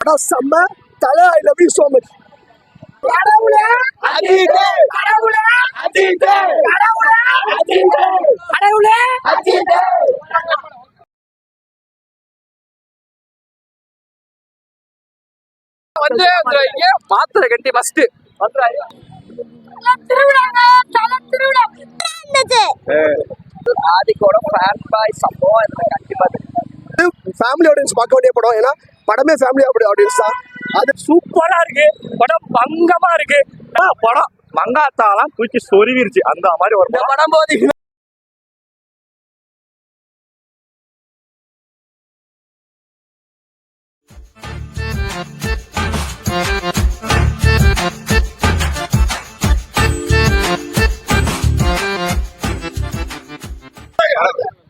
படம் செம்ம தலை. I love you so much. கடவுளே அஜித், கடவுளே அஜித், கடவுளே அஜித், கடவுளே அஜித். வந்து இங்க பாத்திர கட்டி ஃபர்ஸ்ட் வந்துறாங்க. திருவிழாங்க தல திருவிழா இருந்துச்சு. ஆதிக்கோட ஃபேன் பாய் சம்பவம் இந்த கண்டிப்பா ஃபேமிலி ஆடியன்ஸ் பார்க்க வேண்டிய படம். ஏன்னா படமே ஃபேமிலி ஆடியன்ஸ் தான். அது சூப்பரா இருக்கு. படம் பங்கமா இருக்கு. படம் மங்காத்தாலாம் தூக்கி சொருவிருச்சு. அந்த மாதிரி ஒரு படம் போது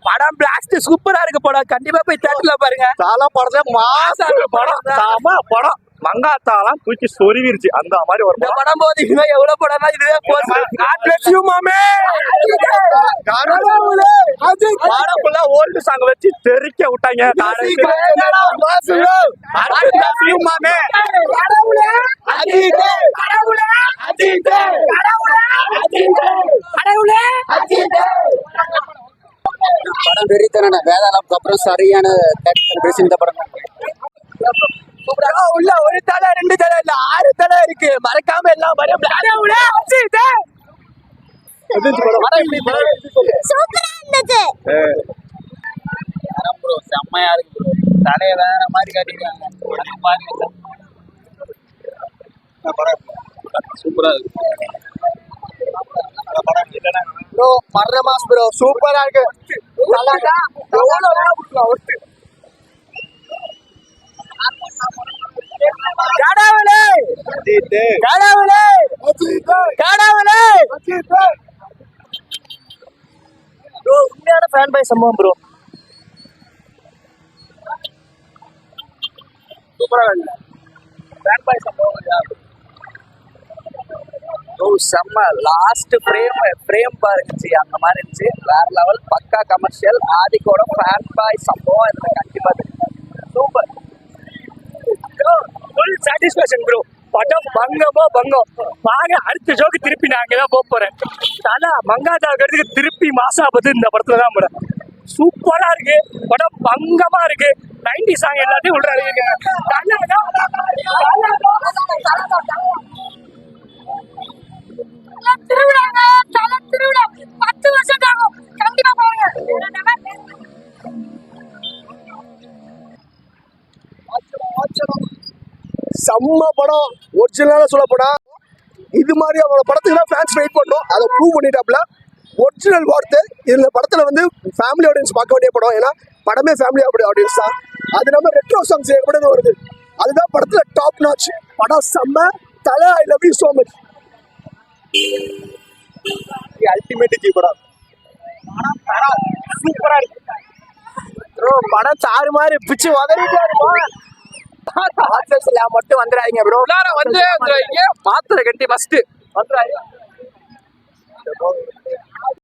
படம் பிளாஸ்ட் சூப்பரா இருக்கு. படம் கண்டிப்பா போய் தியேட்டர்ல பாருங்க. சாலா படத்துல மாசா இருக்கு. படம் சாமா படம் மங்காத்தாலாம் தூக்கி சொருவிருச்சு. அந்த மாதிரி ஒரு படம் போது இன்னும் எவ்வளவு படம்னா இதுவே போதும். காட் பிளஸ் யூ மாமே. படம் ஃபுல்லா ஓல்டு சாங் வச்சு தெறிக்க விட்டாங்க. மாமே கடவுளே அஜித், கடவுளே அஜித், கடவுளே அஜித், கடவுளே அஜித். படம் வெறித்தன வேதாளம்க்கு அப்புறம் சரியான இந்த படம் உள்ள ஒரு தலை 2 தலை இல்ல 6 தலை இருக்கு. மறக்காம எல்லாம் செம்மையா இருக்கு. தலைய வேற மாதிரி காட்டிருக்காங்க. சூப்பரா இருக்கு ப்ரோ. மரண மாஸ் ப்ரோ சூப்பரா இருக்கு. கடவுளே கடவுளே கடவுளே ப்ரோ. உண்மையான ஃபேன் பாய் சம்பவம் ப்ரோ. சூப்பரா இருக்கு ஃபேன் பாய் சம்பவம். செம்ம லாஸ்ட் ஃப்ரேம் பாருச்சு. அந்த மாதிரி இருந்துச்சு. வேற லெவல் பக்கா கமர்ஷியல். ஆதிக்கோட ஃபேன் பாய் சம்பவம் இதுல கண்டிப்பா சூப்பர். Full satisfaction bro. படம் பங்கமோ பங்கம். வாங்க அடுத்த ஜோக்கு திருப்பி நான் அங்கதான் போறேன். தலை மங்காதாக்கிறதுக்கு திருப்பி மாசா பத்து இந்த படத்துல தான் படம் சூப்பரா இருக்கு. படம் பங்கமா இருக்கு. 90 சாங் எல்லாத்தையும் விடுறாங்க. திருவிழாங்க தல திருவிழா 10 வருஷம் ஆகும். கண்டிப்பா பாருங்க. செம்ம படம். ஒரிஜினலா சொல்ல போனா இது மாதிரி அவரோட படத்துக்கு தான் ஃபேன்ஸ் வெயிட் பண்ணோம். அதை ப்ரூவ் பண்ணிட்டாப்ல. ஒரிஜினல் வார்த்தை இந்த படத்துல வந்து ஃபேமிலி ஆடியன்ஸ் பார்க்க வேண்டிய படம். ஏன்னா படமே ஃபேமிலி ஆடியன்ஸ் தான். அது நம்ம ரெட்ரோ சாங்ஸ் கூட வருது. அதுதான் படத்துல டாப் நாச். படம் செம்ம தலை. I love you so much. Ultimate G படம். சூப்பரா இருக்கு ப்ரோ. படம் சாரு மாதிரி பிச்சு உதறிட்டே இருக்கும். மட்டும் வந்துடாதீங்க ப்ரோ. வந்து பாத்திர கட்டி ஃபர்ஸ்ட் வந்துடாதீங்க.